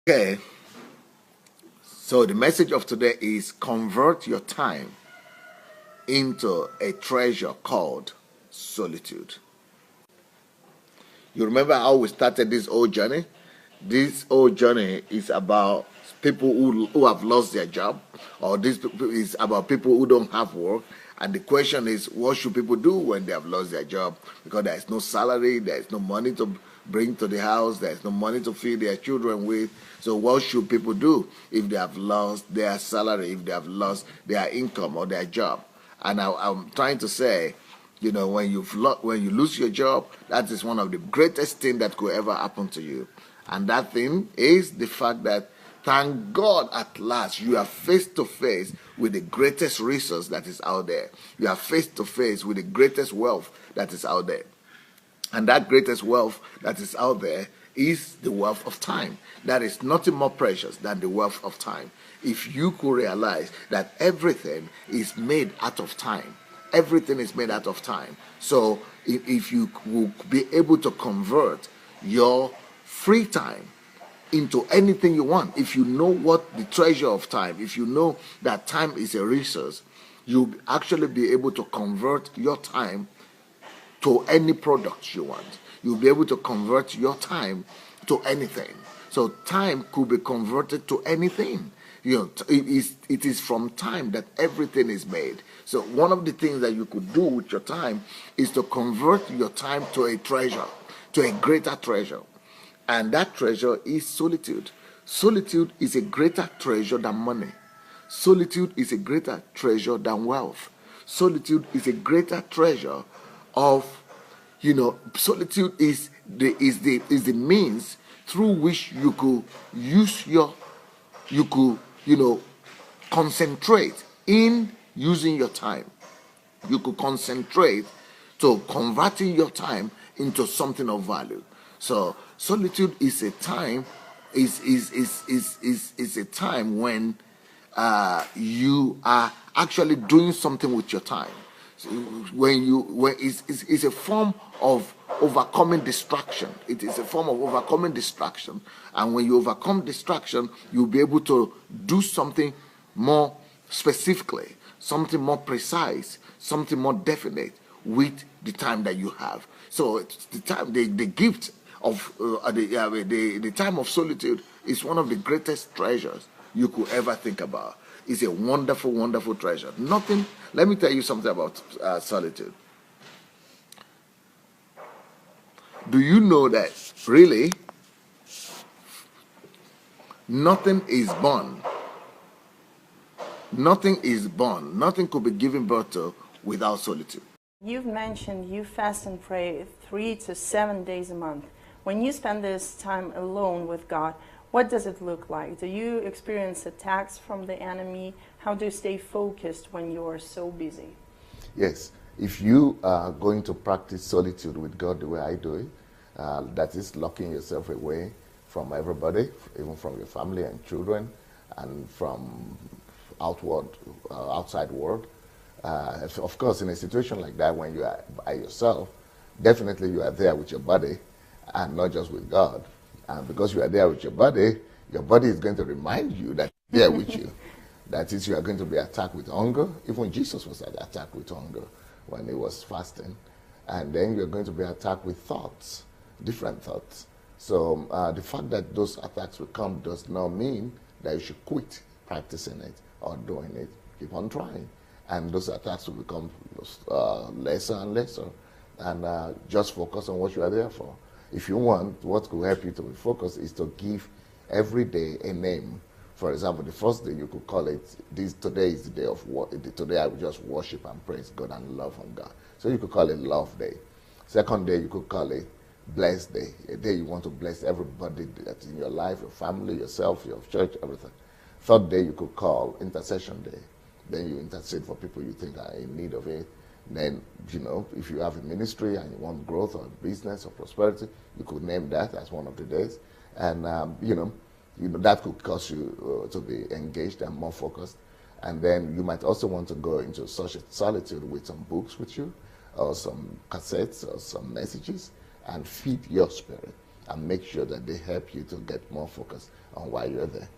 Okay, so the message of today is convert your time into a treasure called solitude. You remember how we started this whole journey? This whole journey is about people who have lost their job, or this is about people who don't have work. And the question is, what should people do when they have lost their job? Because there is no salary, there is no money to bring to the house, there is no money to feed their children with. So what should people do if they have lost their salary, if they have lost their income or their job? And I'm trying to say, when when you lose your job, that is one of the greatest things that could ever happen to you. And that thing is the fact that, thank God, at last you are face to face with the greatest resource that is out there. You are face to face with the greatest wealth that is out there. And that greatest wealth that is out there is the wealth of time. That is nothing more precious than the wealth of time. If you could realize that everything is made out of time, everything is made out of time. So if you will be able to convert your free time into anything you want, if you know what the treasure of time, if you know that time is a resource, you'll actually be able to convert your time to any product you want. You'll be able to convert your time to anything. So time could be converted to anything. It is from time that everything is made. So one of the things that you could do with your time is to convert your time to a treasure, to a greater treasure. And that treasure is solitude. Solitude is a greater treasure than money. Solitude is a greater treasure than wealth. Solitude is a greater treasure of, solitude is the means through which you could concentrate in using your time. You could concentrate to converting your time into something of value. So solitude is a time is a time when you are actually doing something with your time. So it's a form of overcoming distraction. It is a form of overcoming distraction. And when you overcome distraction, you'll be able to do something more specifically, something more precise, something more definite with the time that you have. So it's the time, the gift of the time of solitude is one of the greatest treasures you could ever think about. It's a wonderful, wonderful treasure. Let me tell you something about solitude. Do you know that really nothing is born? Nothing is born. Nothing could be given birth to without solitude. You've mentioned you fast and pray 3 to 7 days a month. When you spend this time alone with God, what does it look like? Do you experience attacks from the enemy? How do you stay focused when you are so busy? Yes. If you are going to practice solitude with God the way I do it, that is locking yourself away from everybody, even from your family and children, and from outside world. Of course, in a situation like that, when you are by yourself, definitely you are there with your body and not just with God. And because you are there with your body is going to remind you that he's there with you. That is, you are going to be attacked with hunger. Even Jesus was attacked with hunger when he was fasting. And then you're going to be attacked with thoughts, different thoughts. So the fact that those attacks will come does not mean that you should quit practicing it or doing it. Keep on trying. And those attacks will become lesser and lesser. And just focus on what you are there for. If you want, what could help you to be focused is to give every day a name. For example, the first day you could call it, today is the day of what? Today I will just worship and praise God and love on God. So you could call it Love Day. Second day you could call it Blessed Day. A day you want to bless everybody that's in your life, your family, yourself, your church, everything. Third day you could call Intercession Day. Then you intercede for people you think are in need of it. Then, if you have a ministry and you want growth or business or prosperity, you could name that as one of the days. And, that could cause you to be engaged and more focused. And then you might also want to go into such a solitude with some books with you, or some cassettes, or some messages, and feed your spirit. and make sure that they help you to get more focus on why you're there.